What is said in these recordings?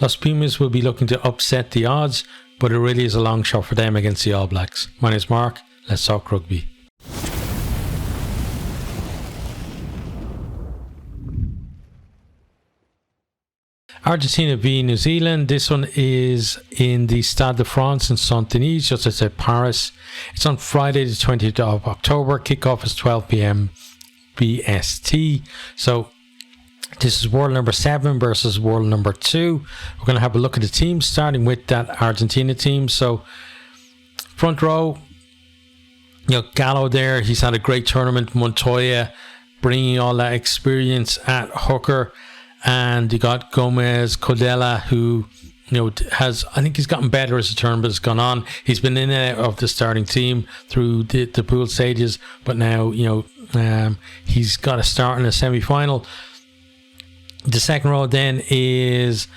Los Pumas will be looking to upset the odds, but it really is a long shot for them against the All Blacks. My name's Mark. Let's talk rugby. Argentina v New Zealand. This one is in the Stade de France in Saint-Denis, just outside Paris. It's on Friday the 20th of October. Kickoff is 12 p.m. BST. So this is world number 7 versus world number 2. We're going to have a look at the teams, starting with that Argentina team. So front row, Gallo there. He's had a great tournament. Montoya bringing all that experience at hooker. And you got Gomez, Codella, who I think he's gotten better as the tournament has gone on. He's been in and out of the starting team through the pool stages, but now he's got a start in the semi-final. The second row then is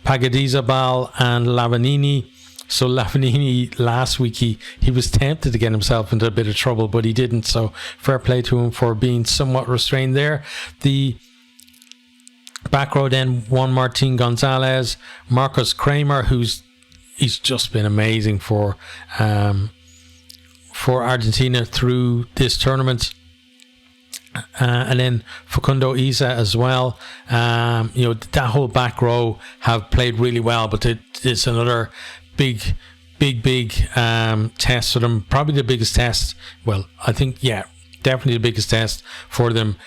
Pagadizabal and Lavanini. So Lavanini last week he was tempted to get himself into a bit of trouble, but he didn't. So fair play to him for being somewhat restrained there. The back row then, Juan Martin Gonzalez, Marcos Kramer, he's just been amazing for Argentina through this tournament, and then Facundo Isa as well. That whole back row have played really well, but it's another big test for them. Probably the biggest test. Well, I think definitely the biggest test for them.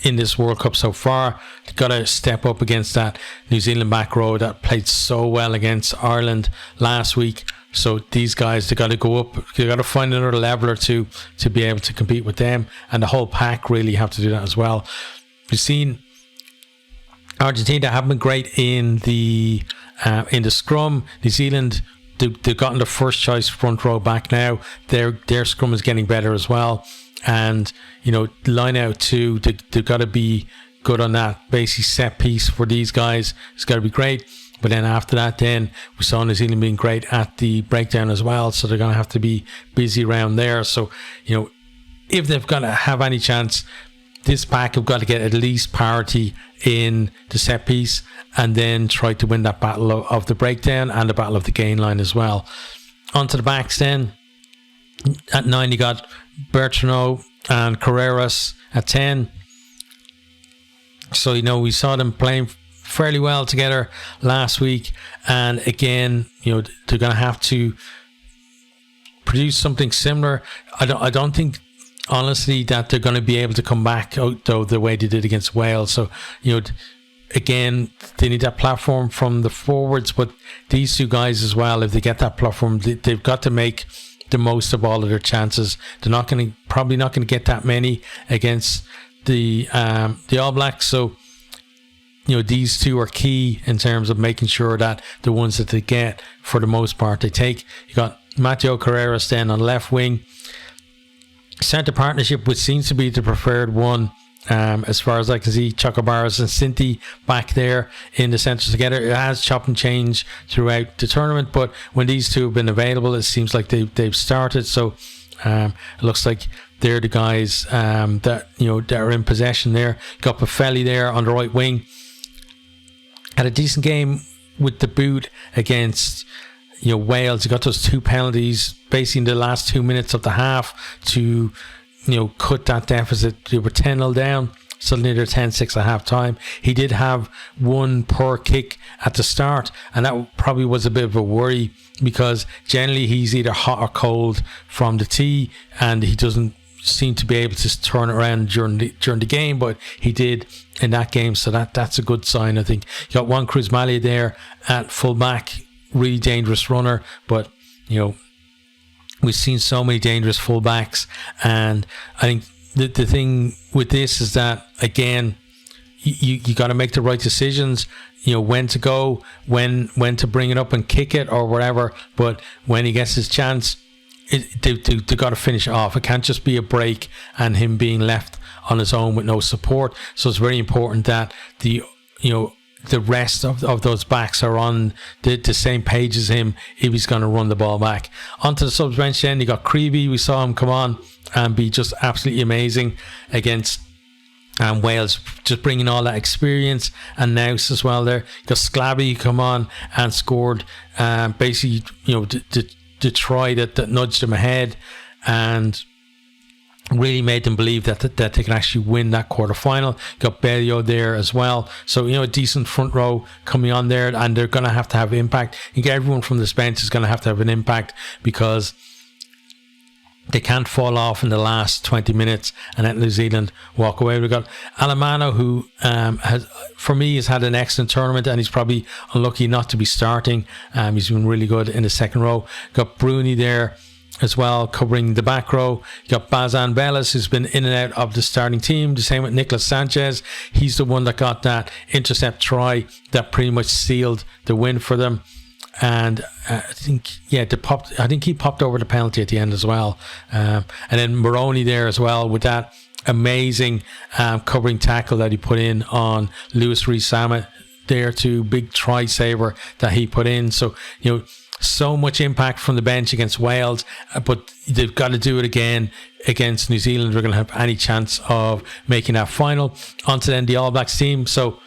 In this World Cup so far, they've got to step up against that New Zealand back row that played so well against Ireland last week. So these guys, they got to go up. They got to find another level or two to be able to compete with them, and the whole pack really have to do that as well. We've seen Argentina haven't been great in the scrum. New Zealand, they've gotten the first choice front row back now. Their scrum is getting better as well. And line out too, they've got to be good on that basic set piece for these guys. It's got to be great. But then after that, then we saw New Zealand being great at the breakdown as well, so they're going to have to be busy around there. So if they've got to have any chance, this pack have got to get at least parity in the set piece, and then try to win that battle of the breakdown and the battle of the gain line as well. Onto the backs then. At 9 you got Bertrand and Carreras at 10. So we saw them playing fairly well together last week, and again they're going to have to produce something similar. I don't think honestly that they're going to be able to come back though the way they did against Wales. So again, they need that platform from the forwards, but these two guys as well, if they get that platform, they've got to make the most of all of their chances. They're probably not going to get that many against the All Blacks. So these two are key in terms of making sure that the ones that they get, for the most part, they take. You got Mateo Carreras then on left wing. Centre partnership, which seems to be the preferred one. As far as I can see, Chocobaras and Sinti back there in the centre together. It has chop and change throughout the tournament, but when these two have been available, it seems like they've started. So it looks like they're the guys that are in possession there. Got Buffelli there on the right wing. Had a decent game with the boot against Wales. He got those 2 penalties basically in the last 2 minutes of the half to cut that deficit. They were 10-0 down. Suddenly they're 10-6 at half time. He did have one poor kick at the start, and that probably was a bit of a worry, because generally he's either hot or cold from the tee, and he doesn't seem to be able to turn it around during the game, but he did in that game. So that's a good sign, I think. You got Juan Cruz Malia there at full back, really dangerous runner, but we've seen so many dangerous fullbacks, and I think the thing with this is that, again, you got to make the right decisions. When to go, when to bring it up and kick it or whatever. But when he gets his chance, they got to finish it off. It can't just be a break and him being left on his own with no support. So it's very important that the rest of those backs are on the same page as him if he's going to run the ball back. Onto the subs bench then, you got Creevy. We saw him come on and be just absolutely amazing against And Wales just bringing all that experience and nous as well there. Because Sclabby come on and scored basically, the try that nudged them ahead and really made them believe that they can actually win that quarter-final. Got MacLeod there as well. So, a decent front row coming on there, and they're going to have impact. I think everyone from this bench is going to have an impact because they can't fall off in the last 20 minutes and let New Zealand walk away. We've got Alamano, who has had an excellent tournament, and he's probably unlucky not to be starting. He's been really good in the second row. Got Bruni there as well, covering the back row. You got Bazan Bellis, who's been in and out of the starting team. The same with Nicolas Sanchez. He's the one that got that intercept try that pretty much sealed the win for them. And I think he popped over the penalty at the end as well. And then Moroni there as well with that amazing covering tackle that he put in on Lewis Rees-Zammit there too. Big try saver that he put in. So, so much impact from the bench against Wales, but they've got to do it again against New Zealand. We're going to have any chance of making that final. On to then the All Blacks team. So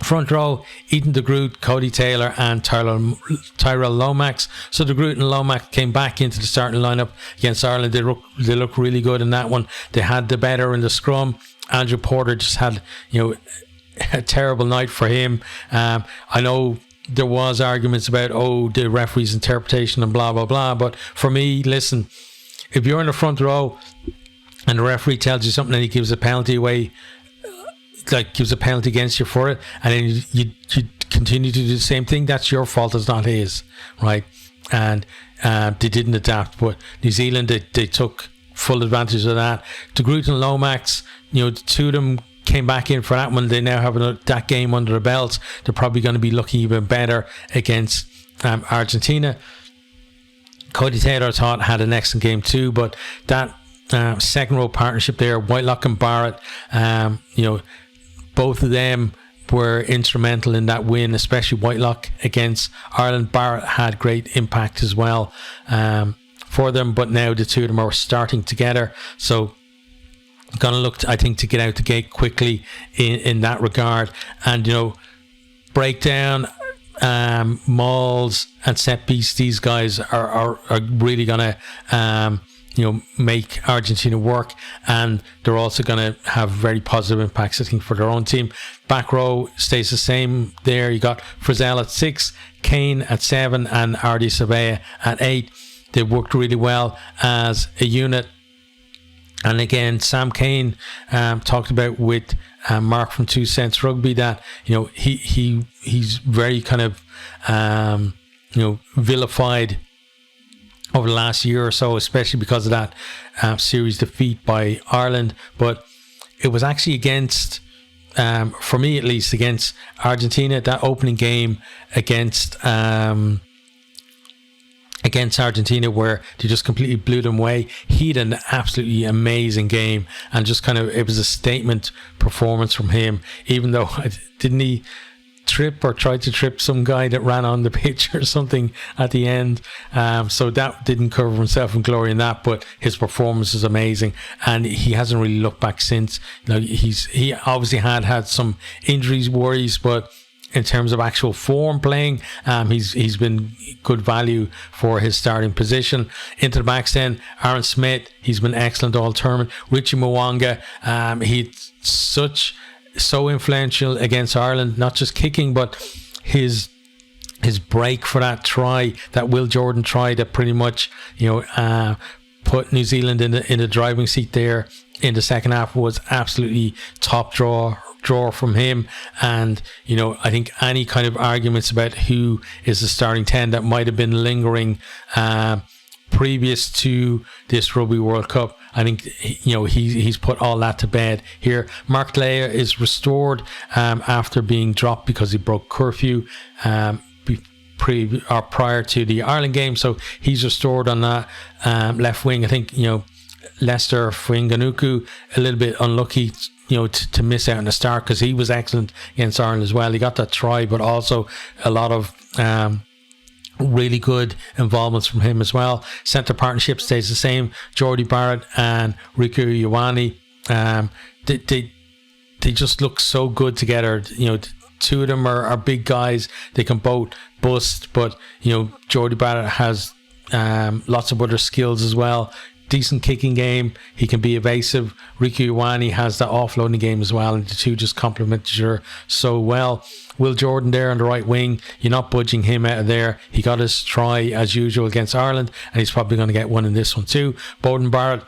front row, Ethan de Groot, Cody Taylor and Tyrell Lomax. So de Groot and Lomax came back into the starting lineup against Ireland. They look really good in that one. They had the better in the scrum. Andrew Porter just had a terrible night for him. I know there was arguments about the referee's interpretation and blah blah blah, but for me, listen, if you're in the front row and the referee tells you something and he gives a penalty away, like gives a penalty against you for it, and then you continue to do the same thing, that's your fault, it's not his, right? And they didn't adapt, but New Zealand, they took full advantage of that. De Groot and Lomax, the two of them came back in for that one. They now have that game under their belts. They're probably going to be looking even better against Argentina. Cody Taylor, I thought, had an excellent game too, but that second row partnership there, Whitelock and Barrett, both of them were instrumental in that win, especially Whitelock against Ireland. Barrett had great impact as well for them, but now the two of them are starting together. So gonna look, I think, to get out the gate quickly in that regard. And breakdown, mauls and set piece, these guys are really gonna make Argentina work, and they're also gonna have very positive impacts, I think, for their own team. Back row stays the same there. You got Frizzell at 6, Kane at 7 and Ardi Sabaya at 8. They worked really well as a unit. And again, Sam Kane talked about with Mark from 2 Cents Rugby that he's very kind of vilified over the last year or so, especially because of that series defeat by Ireland. But it was actually against, for me at least, against Argentina, that opening game against Argentina, where they just completely blew them away. He had an absolutely amazing game, and just kind of, it was a statement performance from him, even though didn't he trip or tried to trip some guy that ran on the pitch or something at the end, so that didn't cover himself in glory in that, but his performance is amazing, and he hasn't really looked back since. He obviously had some injuries, worries, but in terms of actual form playing, he's been good value for his starting position. Into the backs then, Aaron Smith, he's been excellent all tournament. Richie Mwanga, he's so influential against Ireland, not just kicking, but his break for that try, that Will Jordan try, that pretty much put New Zealand in the driving seat there in the second half, was absolutely top draw from him. And I think any kind of arguments about who is the starting 10 that might have been lingering previous to this Rugby World Cup, I think he's put all that to bed here. Mark Leia is restored after being dropped because he broke curfew prior to the Ireland game, so he's restored on that left wing. I think Lester Fuinganuku a little bit unlucky to miss out on the start, because he was excellent against Ireland as well. He got that try, but also a lot of really good involvements from him as well. Centre partnership stays the same. Jordy Barrett and Riku Ioane. they just look so good together. Two of them are big guys. They can both bust, but Jordy Barrett has lots of other skills as well. Decent kicking game. He can be evasive. Riku Iwani has that offloading game as well, and the two just complement each other so well. Will Jordan there on the right wing, you're not budging him out of there. He got his try as usual against Ireland, and he's probably going to get one in this one too. Beauden Barrett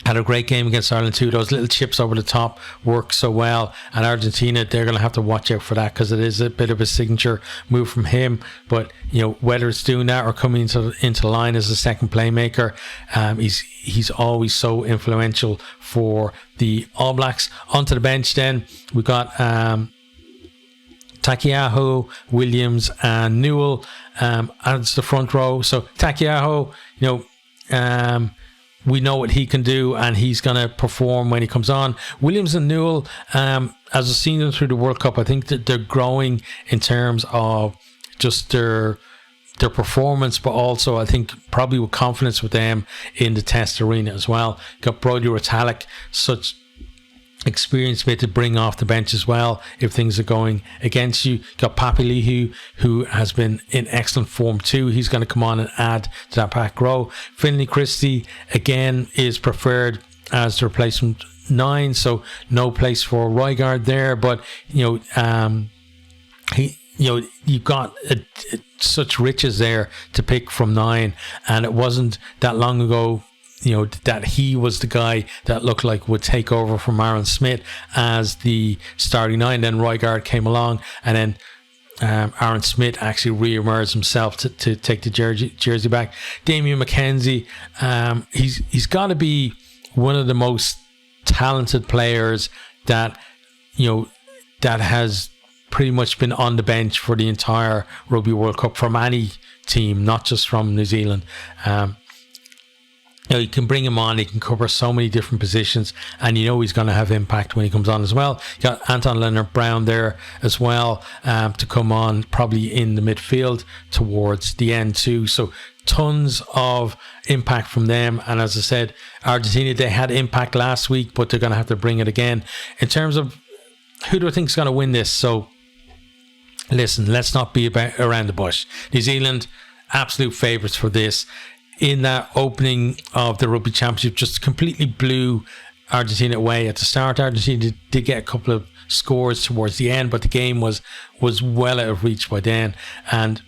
had a great game against Ireland too. Those little chips over the top work so well, and Argentina, they're going to have to watch out for that, because it is a bit of a signature move from him. But whether it's doing that or coming into line as a second playmaker, he's always so influential for the All Blacks. Onto the bench then, we got Takiaho, Williams and Newell as the front row. So Takiaho, we know what he can do, and he's going to perform when he comes on. Williams and Newell, as I've seen them through the World Cup, I think that they're growing in terms of just their performance, but also I think probably with confidence with them in the test arena as well. Got Brodie Retallick, such experience made to bring off the bench as well if things are going against you. Got Papali'i, who has been in excellent form too. He's going to come on and add to that back row. Finlay Christie again is preferred as the replacement 9, so no place for Rygaard there, but you've got such riches there to pick from 9, and it wasn't that long ago that he was the guy that looked like would take over from Aaron Smith as the starting 9. Then Rygaard came along, and then Aaron Smith actually re-emerged himself to take the jersey back. Damien McKenzie, he's got to be one of the most talented players that that has pretty much been on the bench for the entire Rugby World Cup from any team, not just from New Zealand. You can bring him on, he can cover so many different positions, and he's going to have impact when he comes on as well. You got Anton Leonard-Brown there as well to come on, probably in the midfield towards the end too. So tons of impact from them. And as I said, Argentina, they had impact last week, but they're going to have to bring it again. In terms of who do I think is going to win this? So listen, let's not be around the bush. New Zealand, absolute favourites for this. In that opening of the Rugby Championship, just completely blew Argentina away at the start. Argentina did get a couple of scores towards the end, but the game was well out of reach by then. And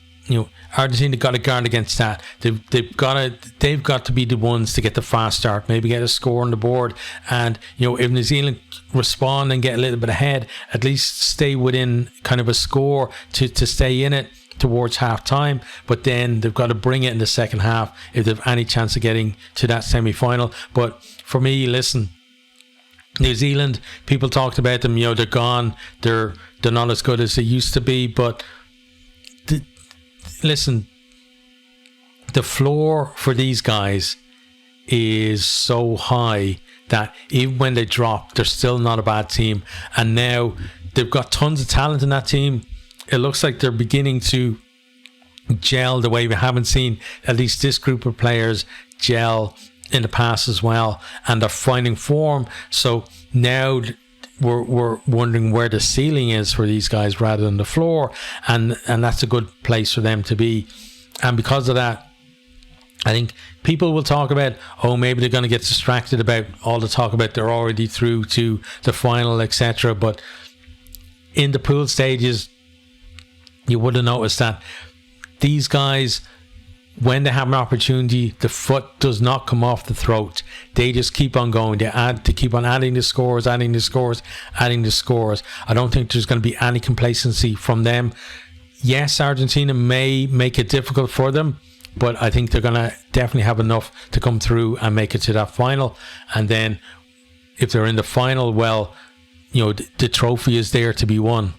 Argentina got to guard against that. They've got to be the ones to get the fast start, maybe get a score on the board. And if New Zealand respond and get a little bit ahead, at least stay within kind of a score to stay in it towards half time. But then they've got to bring it in the second half if they've any chance of getting to that semi-final. But for me, listen, New Zealand, people talked about them, they're gone, they're not as good as they used to be, but listen, the floor for these guys is so high that even when they drop, they're still not a bad team. And now they've got tons of talent in that team. It looks like they're beginning to gel the way we haven't seen at least this group of players gel in the past as well, and they're finding form. So now we're wondering where the ceiling is for these guys rather than the floor, and that's a good place for them to be. And because of that, I think people will talk about, maybe they're going to get distracted about all the talk about they're already through to the final, etc. But in the pool stages, you would have noticed that these guys, when they have an opportunity, the foot does not come off the throat. They just keep on going. They keep on adding the scores. I don't think there's going to be any complacency from them. Yes, Argentina may make it difficult for them, but I think they're going to definitely have enough to come through and make it to that final. And then if they're in the final, well, the trophy is there to be won.